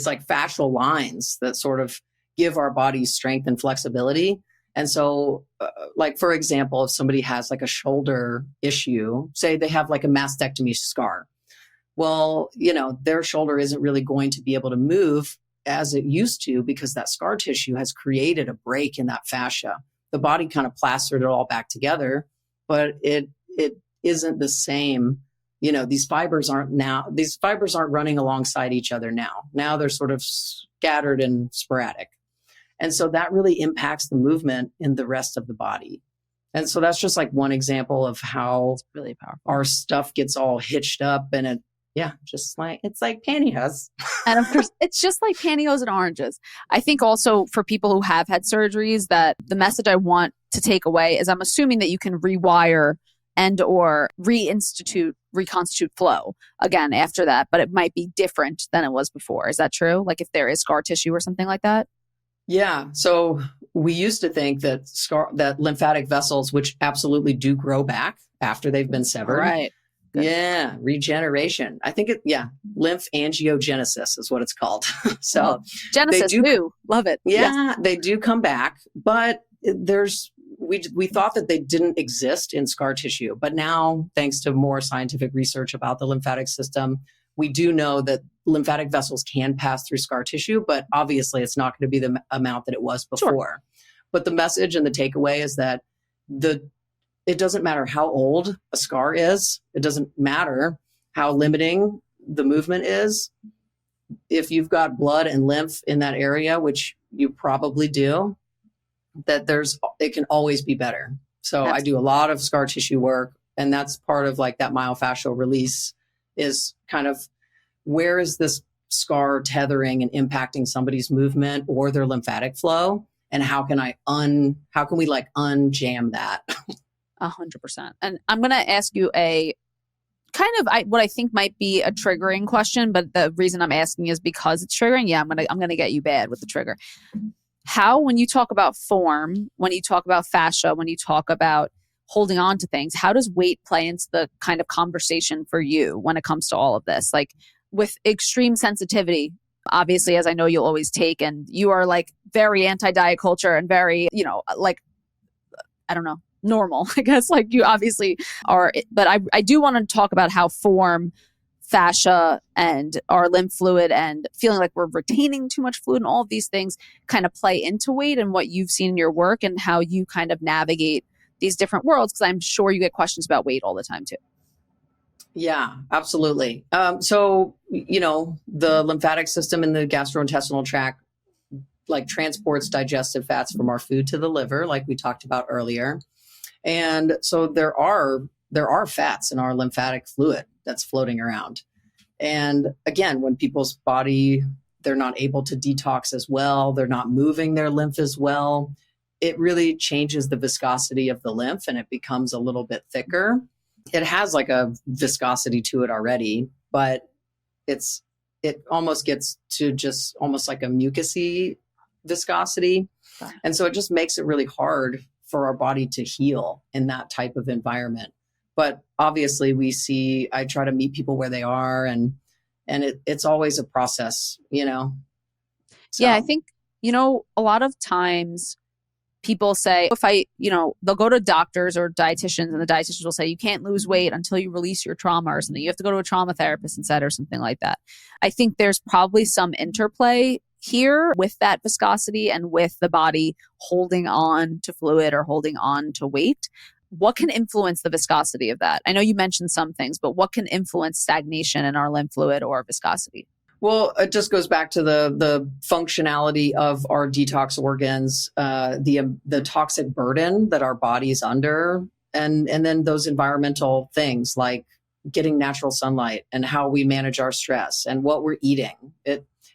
like fascial lines that sort of give our body strength and flexibility. And so like, for example, if somebody has like a shoulder issue, say they have like a mastectomy scar, well, their shoulder isn't really going to be able to move as it used to because that scar tissue has created a break in that fascia. The body kind of plastered it all back together, but it isn't the same. These fibers aren't running alongside each other now. Now they're sort of scattered and sporadic. And so that really impacts the movement in the rest of the body. And so that's just like one example of how it's really powerful. Our stuff gets all hitched up and it's like pantyhose. And of course, it's just like pantyhose and oranges. I think also for people who have had surgeries, that the message I want to take away is I'm assuming that you can rewire and or reconstitute flow again after that, but it might be different than it was before. Is that true? Like if there is scar tissue or something like that? Yeah. So we used to think that lymphatic vessels, which absolutely do grow back after they've been severed. Right. Good. Yeah. Regeneration. I think lymph angiogenesis is what it's called. So Genesis too. Love it. Yeah. Yes. They do come back, but we thought that they didn't exist in scar tissue, but now thanks to more scientific research about the lymphatic system, we do know that lymphatic vessels can pass through scar tissue, but obviously it's not going to be the amount that it was before. Sure. But the message and the takeaway is that it doesn't matter how old a scar is. It doesn't matter how limiting the movement is. If you've got blood and lymph in that area, which you probably do, it can always be better. So I do a lot of scar tissue work, and that's part of like that myofascial release is kind of where is this scar tethering and impacting somebody's movement or their lymphatic flow, and how can we like unjam that? 100%. And I'm going to ask you a kind of what I think might be a triggering question, but the reason I'm asking is because it's triggering. Yeah, I'm gonna get you bad with the trigger. How, when you talk about form, when you talk about fascia, when you talk about holding on to things, how does weight play into the kind of conversation for you when it comes to all of this? Like with extreme sensitivity, obviously, as I know you'll always take, and you are like very anti-diet culture and very, like, I don't know, normal, I guess, like you obviously are. But I do want to talk about how form, fascia, and our lymph fluid and feeling like we're retaining too much fluid and all of these things kind of play into weight and what you've seen in your work and how you kind of navigate these different worlds, because I'm sure you get questions about weight all the time too. Yeah, absolutely. So, the lymphatic system in the gastrointestinal tract like transports digestive fats from our food to the liver, like we talked about earlier. And so there are fats in our lymphatic fluid that's floating around. And again, when people's body, they're not able to detox as well, they're not moving their lymph as well, it really changes the viscosity of the lymph and it becomes a little bit thicker. It has like a viscosity to it already, but it almost gets to just almost like a mucousy viscosity. And so it just makes it really hard for our body to heal in that type of environment. But obviously I try to meet people where they are, and it's always a process, So. Yeah, I think, a lot of times people say, they'll go to doctors or dietitians, and the dietitians will say, you can't lose weight until you release your trauma or something. You have to go to a trauma therapist instead or something like that. I think there's probably some interplay here with that viscosity and with the body holding on to fluid or holding on to weight, what can influence the viscosity of that? I know you mentioned some things, but what can influence stagnation in our lymph fluid or viscosity? Well, it just goes back to the functionality of our detox organs, the toxic burden that our body is under, and then those environmental things like getting natural sunlight and how we manage our stress and what we're eating.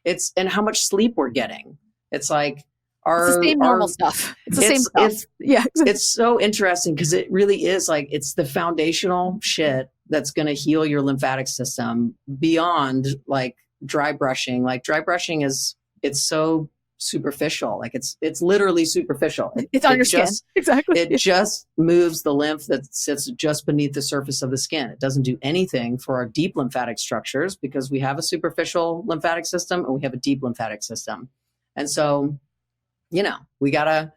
It's and how much sleep we're getting. It's like it's the same normal stuff. It's the same stuff. Yeah, exactly. It's so interesting because it really is like it's the foundational shit that's going to heal your lymphatic system beyond like dry brushing. Like dry brushing it's so superficial. Like it's literally superficial. It's on your skin. Exactly. It just moves the lymph that sits just beneath the surface of the skin. It doesn't do anything for our deep lymphatic structures because we have a superficial lymphatic system and we have a deep lymphatic system. And so, we gotta,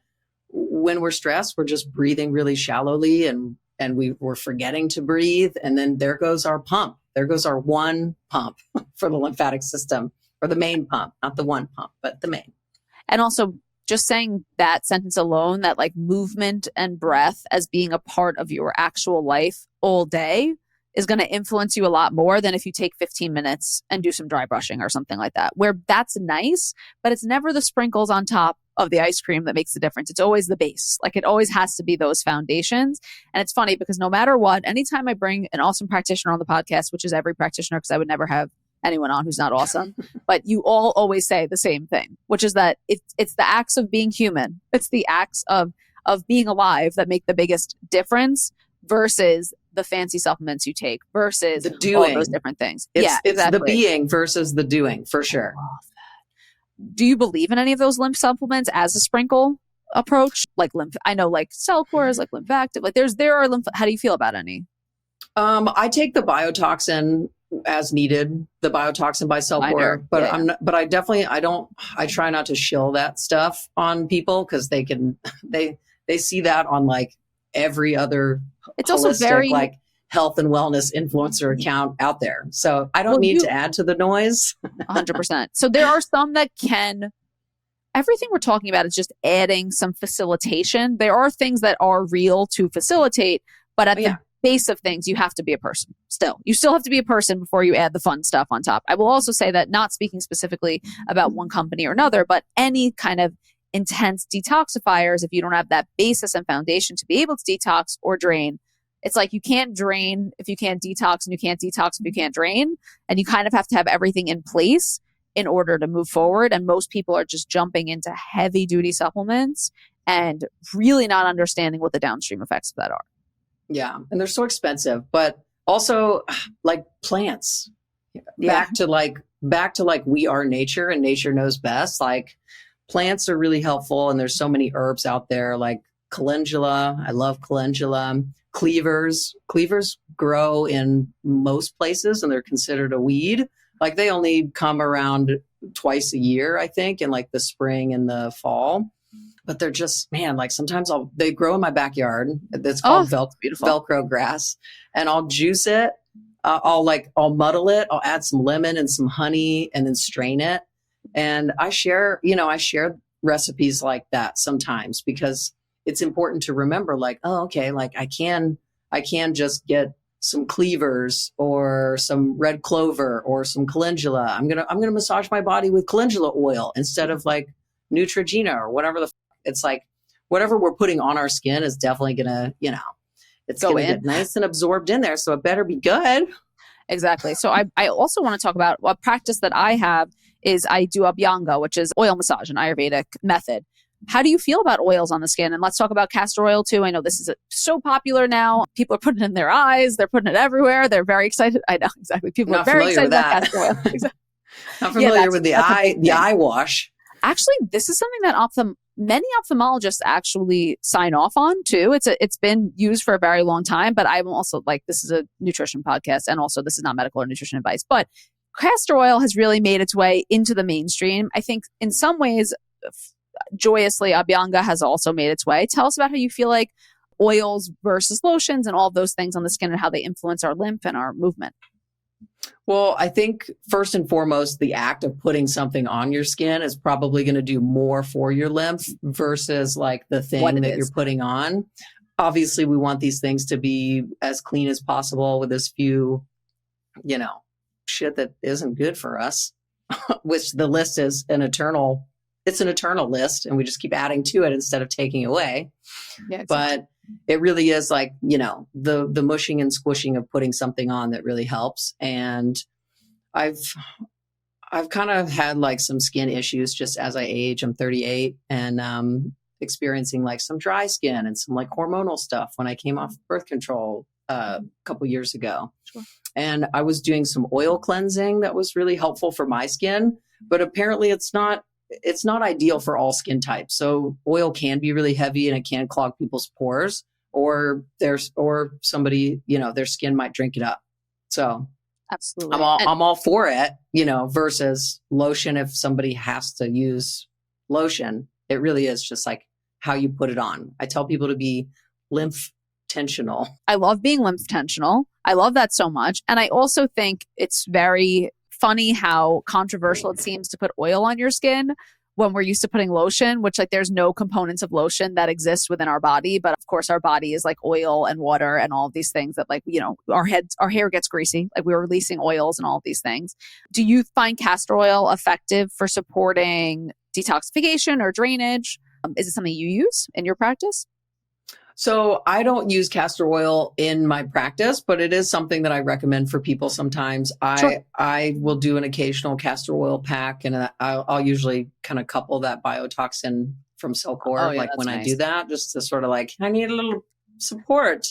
when we're stressed, we're just breathing really shallowly and we're forgetting to breathe. And then there goes our pump. There goes our one pump for the lymphatic system, or the main pump, not the one pump, but the main. And also just saying that sentence alone, that like movement and breath as being a part of your actual life all day is going to influence you a lot more than if you take 15 minutes and do some dry brushing or something like that, where that's nice, but it's never the sprinkles on top of the ice cream that makes the difference. It's always the base. Like it always has to be those foundations. And it's funny because no matter what, anytime I bring an awesome practitioner on the podcast, which is every practitioner, because I would never have anyone on who's not awesome, but you all always say the same thing, which is that it's the acts of being human. It's the acts of being alive that make the biggest difference versus the fancy supplements you take versus the doing. All those different things. It's the being versus the doing, for sure. Do you believe in any of those lymph supplements as a sprinkle approach? Like lymph, I know like Cellcore, like Lymphatic, like there are lymph. How do you feel about any? I take the biotoxin as needed, the biotoxin by Cellcore, but I'm not, but I try not to shill that stuff on people because they see that on like every other it's also very like health and wellness influencer account out there. So I don't need to add to the noise. 100%. So there are some that can, everything we're talking about is just adding some facilitation. There are things that are real to facilitate, but at the base of things, you have to be a person still. You still have to be a person before you add the fun stuff on top. I will also say that, not speaking specifically about one company or another, but any kind of intense detoxifiers, if you don't have that basis and foundation to be able to detox or drain, it's like you can't drain if you can't detox, and you can't detox if you can't drain. And you kind of have to have everything in place in order to move forward. And most people are just jumping into heavy duty supplements and really not understanding what the downstream effects of that are. Yeah. And they're so expensive, but also like plants, back to like we are nature and nature knows best. Like plants are really helpful. And there's so many herbs out there like calendula. I love calendula. Cleavers grow in most places and they're considered a weed. Like they only come around twice a year, I think, in like the spring and the fall. But they're just, man, like sometimes they grow in my backyard. It's called Velcro grass. And I'll juice it. I'll muddle it. I'll add some lemon and some honey and then strain it. And I share recipes like that sometimes because it's important to remember like, oh, okay, like I can just get some cleavers or some red clover or some calendula. I'm going to massage my body with calendula oil instead of like Neutrogena or whatever it's like whatever we're putting on our skin is definitely going to, it's going to get nice and absorbed in there. So it better be good. Exactly. So I also want to talk about a practice that I have is I do Abhyanga, which is oil massage, an Ayurvedic method. How do you feel about oils on the skin? And let's talk about castor oil too. I know this is so popular now. People are putting it in their eyes. They're putting it everywhere. They're very excited. I know, exactly. People are very excited about castor oil. Exactly. Not familiar with the eye wash. Actually, this is something that many ophthalmologists actually sign off on too. It's been used for a very long time, but I'm also like, this is a nutrition podcast. And also this is not medical or nutrition advice, but castor oil has really made its way into the mainstream. I think in some ways, joyously, Abhyanga has also made its way. Tell us about how you feel like oils versus lotions and all of those things on the skin and how they influence our lymph and our movement. Well, I think first and foremost, the act of putting something on your skin is probably going to do more for your lymph versus like the thing that you're putting on. Obviously, we want these things to be as clean as possible with as few, shit that isn't good for us, which the list is it's an eternal list, and we just keep adding to it instead of taking away. Yeah, exactly. But it really is like, the mushing and squishing of putting something on that really helps. And I've kind of had like some skin issues just as I age. I'm 38 and experiencing like some dry skin and some like hormonal stuff when I came off birth control a couple years ago. Sure. And I was doing some oil cleansing that was really helpful for my skin, but apparently it's not ideal for all skin types. So oil can be really heavy and it can clog people's pores, or somebody, their skin might drink it up. So absolutely, I'm all for it, versus lotion. If somebody has to use lotion, it really is just like how you put it on. I tell people to be lymph tensional. I love being lymph tensional. I love that so much. And I also think it's very funny how controversial it seems to put oil on your skin when we're used to putting lotion, which like there's no components of lotion that exist within our body. But of course, our body is like oil and water and all of these things that like, our hair gets greasy. Like we're releasing oils and all of these things. Do you find castor oil effective for supporting detoxification or drainage? Is it something you use in your practice? So I don't use castor oil in my practice, but it is something that I recommend for people sometimes. Sure. I will do an occasional castor oil pack, and I'll usually kind of couple that biotoxin from Cellcore, when nice. I do that, just to sort of like, I need a little support.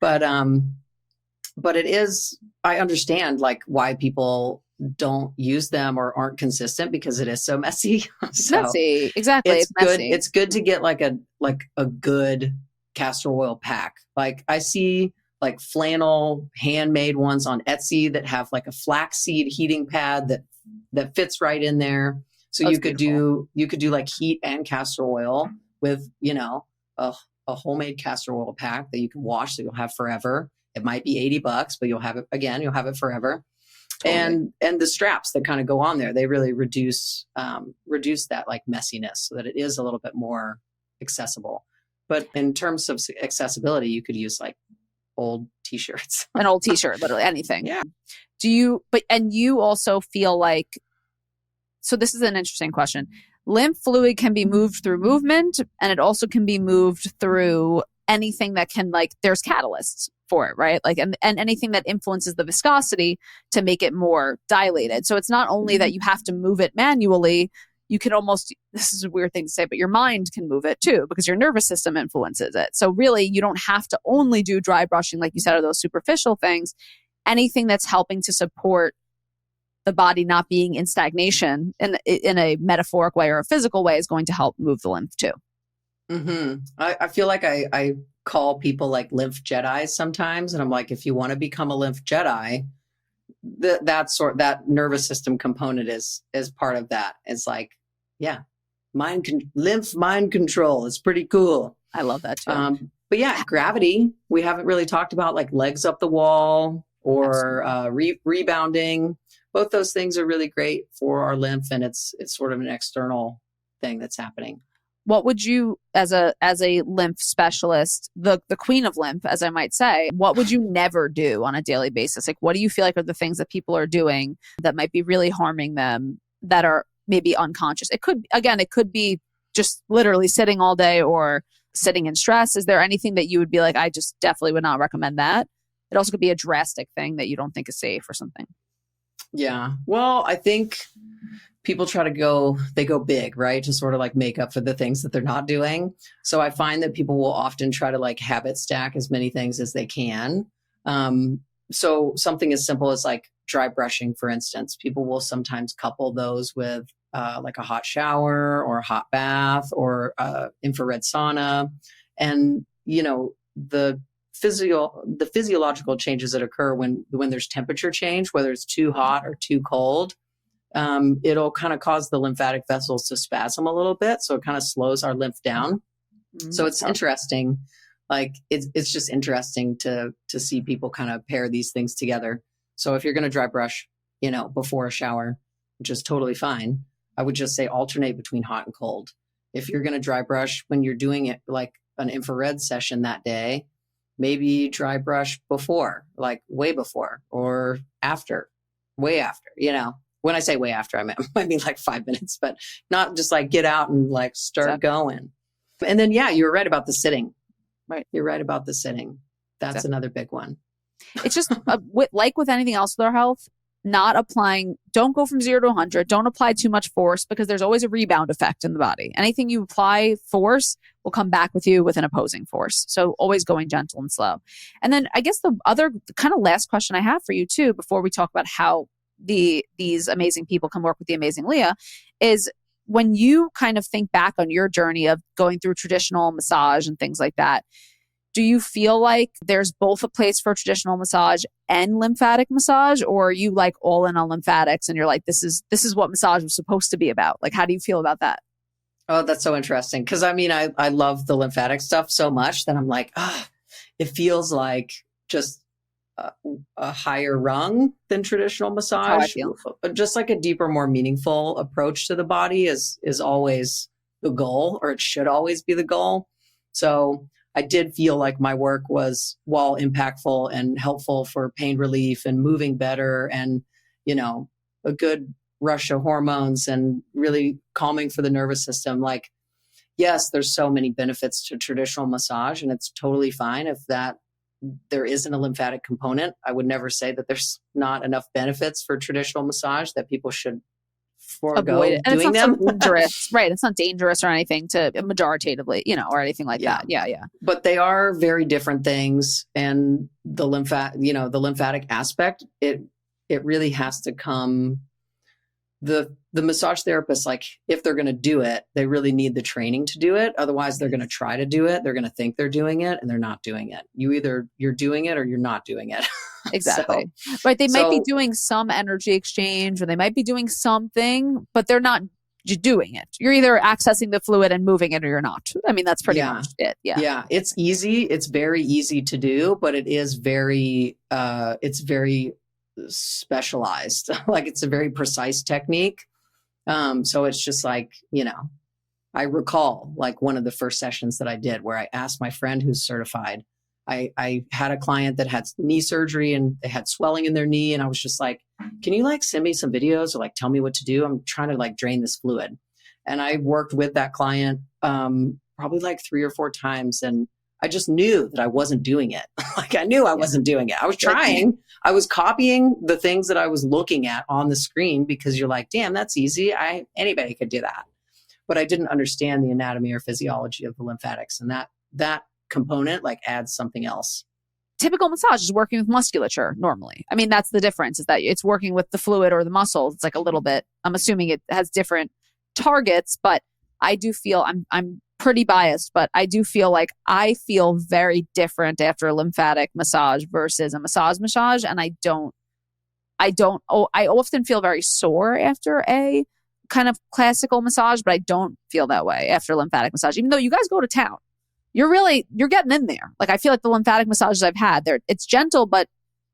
But it is, I understand like why people don't use them or aren't consistent because it is so messy. So messy. Exactly. It's good. Messy. It's good to get like a good castor oil pack. Like I see like flannel handmade ones on Etsy that have like a flaxseed heating pad that fits right in there. So you could do like heat and castor oil with, a homemade castor oil pack that you can wash that you'll have forever. It might be $80, but you'll have it forever. Totally. And the straps that kind of go on there, they really reduce that like messiness so that it is a little bit more accessible. But in terms of accessibility, you could use like old t-shirts. An old t-shirt, literally anything. Yeah. And you also feel like, so this is an interesting question. Lymph fluid can be moved through movement, and it also can be moved through anything that can, like, there's catalysts for it, right? Like, and anything that influences the viscosity to make it more dilated. So it's not only that you have to move it manually, you can almost, this is a weird thing to say, but your mind can move it too, because your nervous system influences it. So really, you don't have to only do dry brushing, like you said, or those superficial things. Anything that's helping to support the body not being in stagnation in a metaphoric way or a physical way is going to help move the lymph too. Mm-hmm. I feel like I call people like lymph Jedis sometimes. And I'm like, if you want to become a lymph Jedi, that nervous system component is part of that. It's like, yeah, lymph mind control. It's pretty cool. I love that too. But yeah, gravity. We haven't really talked about like legs up the wall or rebounding. Both those things are really great for our lymph, and it's sort of an external thing that's happening. What would you, as a lymph specialist, the queen of lymph, as I might say, what would you never do on a daily basis? Like, what do you feel like are the things that people are doing that might be really harming them, that are maybe unconscious? It could be just literally sitting all day or sitting in stress. Is there anything that you would be like, I just definitely would not recommend that? It also could be a drastic thing that you don't think is safe or something. Yeah. Well, I think people go big, right? To sort of like make up for the things that they're not doing. So I find that people will often try to like habit stack as many things as they can. So something as simple as like dry brushing, for instance, people will sometimes couple those with like a hot shower or a hot bath or infrared sauna. And, the physiological changes that occur when there's temperature change, whether it's too hot or too cold, it'll kind of cause the lymphatic vessels to spasm a little bit. So it kind of slows our lymph down. Mm-hmm. So it's interesting. Like it's just interesting to see people kind of pair these things together. So if you're going to dry brush, before a shower, which is totally fine, I would just say alternate between hot and cold. If you're going to dry brush when you're doing it like an infrared session that day, maybe dry brush before, like way before or after, way after, When I say way after, I mean like 5 minutes, but not just like get out and like start going. And then, yeah, you're right about the sitting. Right. You're right about the sitting. That's another big one. It's just like with anything else with our health, not applying, don't go from 0 to 100. Don't apply too much force because there's always a rebound effect in the body. Anything you apply force will come back with you with an opposing force. So always going gentle and slow. And then I guess the other kind of last question I have for you too, before we talk about how these amazing people can work with the amazing Leah, is when you kind of think back on your journey of going through traditional massage and things like that, do you feel like there's both a place for traditional massage and lymphatic massage, or are you like all in on lymphatics and you're like, this is what massage was supposed to be about? Like, how do you feel about that? Oh, that's so interesting. Because I love the lymphatic stuff so much that I'm like, it feels like just a higher rung than traditional massage. How I feel. Just like a deeper, more meaningful approach to the body is always the goal, or it should always be the goal. So I did feel like my work was, while impactful and helpful for pain relief and moving better and, a good rush of hormones and really calming for the nervous system. Like, yes, there's so many benefits to traditional massage, and it's totally fine if there isn't a lymphatic component. I would never say that there's not enough benefits for traditional massage that people should forego avoid it. And doing it's them. not dangerous, right? It's not dangerous or anything to majoritatively, or anything like that. Yeah. But they are very different things. And the lymphatic aspect, it really has to come. The massage therapist, like, if they're going to do it, they really need the training to do it. Otherwise, they're going to try to do it. They're going to think they're doing it, and they're not doing it. You're doing it or you're not doing it. Exactly. Right. They might be doing some energy exchange, or they might be doing something, but they're not doing it. You're either accessing the fluid and moving it, or you're not. I mean, that's pretty much it. Yeah. Yeah. It's easy. It's very easy to do, but it is very specialized. Like, it's a very precise technique. So it's just like, I recall like one of the first sessions that I did where I asked my friend who's certified. I had a client that had knee surgery and they had swelling in their knee. And I was just like, can you like send me some videos or like tell me what to do? I'm trying to like drain this fluid. And I worked with that client probably like 3 or 4 times. And I just knew that I wasn't doing it. Like, I knew I wasn't doing it. I was trying. I was copying the things that I was looking at on the screen, because you're like, damn, that's easy. Anybody could do that. But I didn't understand the anatomy or physiology of the lymphatics. And that component like adds something else. Typical massage is working with musculature normally. I mean, that's the difference, is that it's working with the fluid or the muscles. It's like a little bit, I'm assuming it has different targets, but I do feel I'm pretty biased, but I do feel like I feel very different after a lymphatic massage versus a massage. And I often feel very sore after a kind of classical massage, but I don't feel that way after lymphatic massage, even though you guys go to town. You're getting in there. Like, I feel like the lymphatic massages I've had, it's gentle, but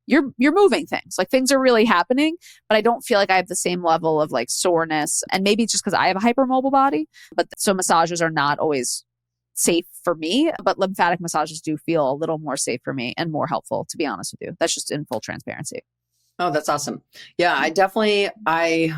you're moving things. Like, things are really happening, but I don't feel like I have the same level of like soreness. And maybe it's just because I have a hypermobile body, but so massages are not always safe for me, but lymphatic massages do feel a little more safe for me and more helpful, to be honest with you. That's just in full transparency. Oh, that's awesome. Yeah, I definitely, I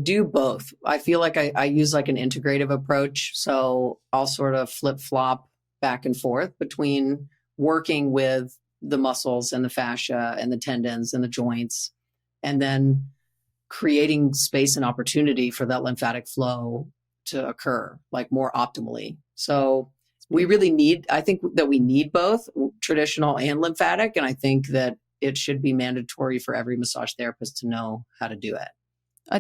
do both. I feel like I use like an integrative approach. So I'll sort of flip flop back and forth between working with the muscles and the fascia and the tendons and the joints, and then creating space and opportunity for that lymphatic flow to occur like more optimally. So I think that we need both traditional and lymphatic. And I think that it should be mandatory for every massage therapist to know how to do it.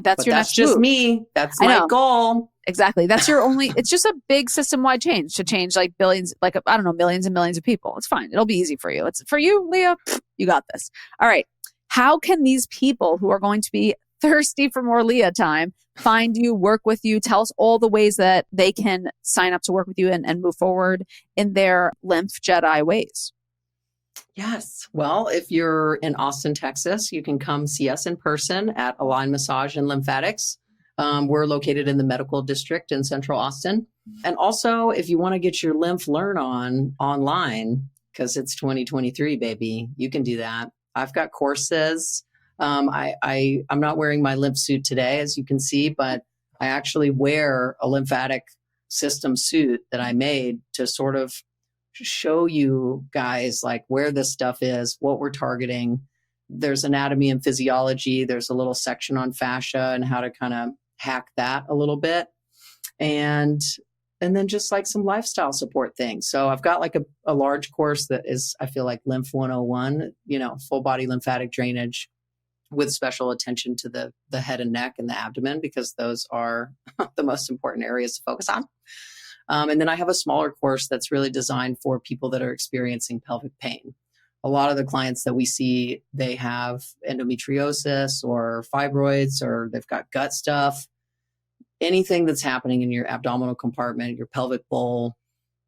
That's just me. That's my goal. Exactly. That's it's just a big system-wide change to change like billions, like, I don't know, millions and millions of people. It's fine. It'll be easy for you. It's for you, Leah. You got this. All right. How can these people who are going to be thirsty for more Leah time find you, work with you? Tell us all the ways that they can sign up to work with you and move forward in their lymph Jedi ways. Yes. Well, if you're in Austin, Texas, you can come see us in person at Align Massage and Lymphatics. We're located in the medical district in Central Austin. And also, if you want to get your Lymph Learn on online, because it's 2023, baby, you can do that. I've got courses. I'm not wearing my lymph suit today, as you can see, but I actually wear a lymphatic system suit that I made to sort of show you guys like where this stuff is, what we're targeting. There's anatomy and physiology. There's a little section on fascia and how to kind of hack that a little bit. And then just like some lifestyle support things. So I've got like a large course that is, I feel like Lymph 101, full body lymphatic drainage with special attention to the head and neck and the abdomen, because those are the most important areas to focus on. And then I have a smaller course that's really designed for people that are experiencing pelvic pain. A lot of the clients that we see, they have endometriosis or fibroids, or they've got gut stuff. Anything that's happening in your abdominal compartment, your pelvic bowl,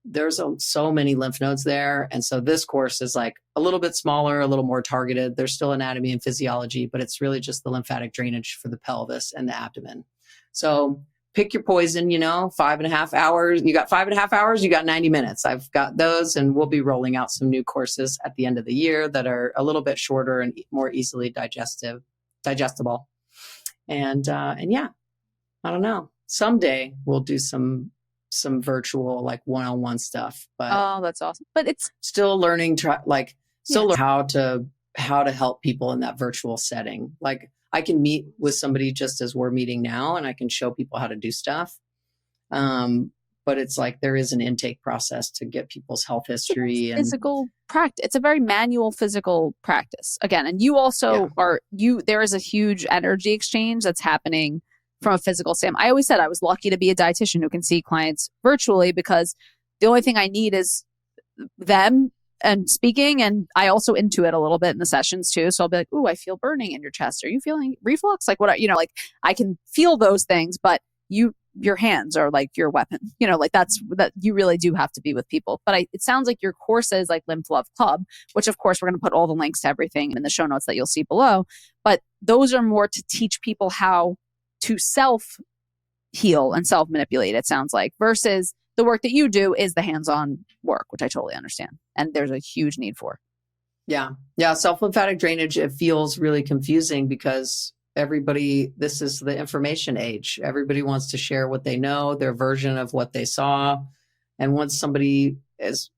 there's so many lymph nodes there. And so this course is like a little bit smaller, a little more targeted. There's still anatomy and physiology, but it's really just the lymphatic drainage for the pelvis and the abdomen. So pick your poison, 5.5 hours. You got 5.5 hours, you got 90 minutes. I've got those, and we'll be rolling out some new courses at the end of the year that are a little bit shorter and more easily digestible. And yeah, I don't know. Someday we'll do some virtual like one-on-one stuff, but oh, that's awesome. But it's still learning, learn how to help people in that virtual setting. Like I can meet with somebody just as we're meeting now, and I can show people how to do stuff. But it's like there is an intake process to get people's health history and physical practice. It's a very manual physical practice again. And you also there is a huge energy exchange that's happening from a physical standpoint. I always said I was lucky to be a dietitian who can see clients virtually, because the only thing I need is them and speaking. And I also intuit a little bit in the sessions too. So I'll be like, ooh, I feel burning in your chest. Are you feeling reflux? Like what, like I can feel those things, but your hands are like your weapon, like that you really do have to be with people. But it sounds like your courses like Lymph Love Club, which of course we're going to put all the links to everything in the show notes that you'll see below. But those are more to teach people how to self heal and self manipulate, it sounds like, versus the work that you do is the hands-on work, which I totally understand. And there's a huge need for. Yeah. Self-lymphatic drainage, it feels really confusing because this is the information age. Everybody wants to share what they know, their version of what they saw. And once somebody is,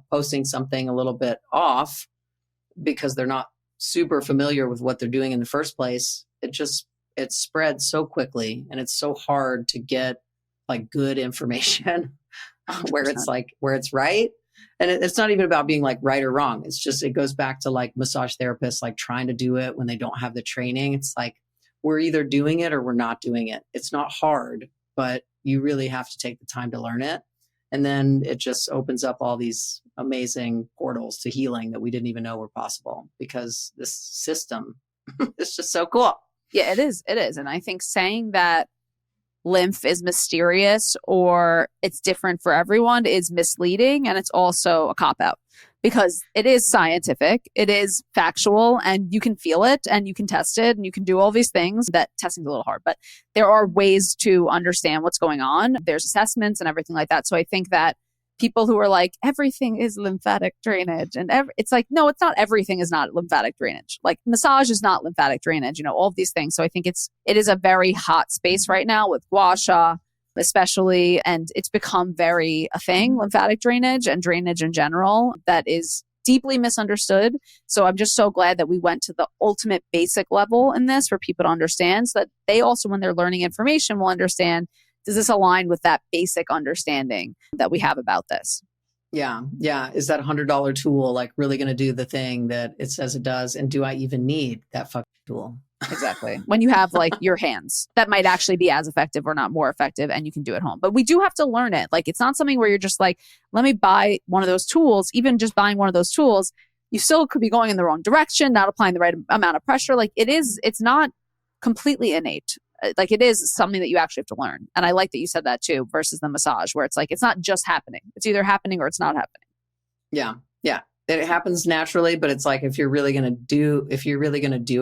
posting something a little bit off because they're not super familiar with what they're doing in the first place, it spreads so quickly, and it's so hard to get like good information where it's right. And it's not even about being like right or wrong. It's just, it goes back to like massage therapists, like trying to do it when they don't have the training. It's like, we're either doing it or we're not doing it. It's not hard, but you really have to take the time to learn it. And then it just opens up all these amazing portals to healing that we didn't even know were possible, because this system is just so cool. Yeah, it is. It is. And I think saying that lymph is mysterious or it's different for everyone is misleading. And it's also a cop-out, because it is scientific, it is factual, and you can feel it and you can test it and you can do all these things. That testing's a little hard, but there are ways to understand what's going on. There's assessments and everything like that. So I think that people who are like, everything is lymphatic drainage, and it's like, no, it's not. Everything is not lymphatic drainage. Like massage is not lymphatic drainage, all of these things. So I think it is a very hot space right now with gua sha, especially, and it's become very a thing, lymphatic drainage and drainage in general, that is deeply misunderstood. So I'm just so glad that we went to the ultimate basic level in this for people to understand, so that they also, when they're learning information, will understand, does this align with that basic understanding that we have about this? Yeah. Is that $100 tool like really going to do the thing that it says it does? And do I even need that fucking tool? Exactly. When you have like your hands, that might actually be as effective or not more effective, and you can do it at home. But we do have to learn it. Like, it's not something where you're just like, let me buy one of those tools. Even just buying one of those tools, you still could be going in the wrong direction, not applying the right amount of pressure. Like it's not completely innate. Like it is something that you actually have to learn. And I like that you said that too, versus the massage, where it's like, it's not just happening. It's either happening or it's not happening. Yeah. It happens naturally, but it's like if you're really going to do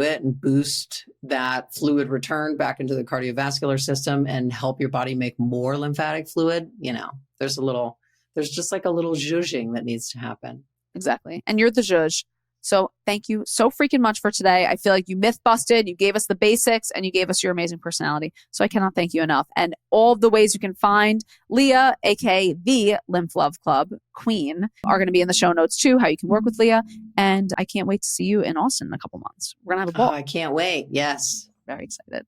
it and boost that fluid return back into the cardiovascular system and help your body make more lymphatic fluid, there's just like a little zhuzhing that needs to happen. Exactly. And you're the zhuzh. So thank you so freaking much for today. I feel like you myth busted, you gave us the basics, and you gave us your amazing personality. So I cannot thank you enough. And all of the ways you can find Leah, aka the Lymph Love Club Queen, are going to be in the show notes too, how you can work with Leah. And I can't wait to see you in Austin in a couple months. We're going to have a ball. Oh, I can't wait. Yes. Very excited.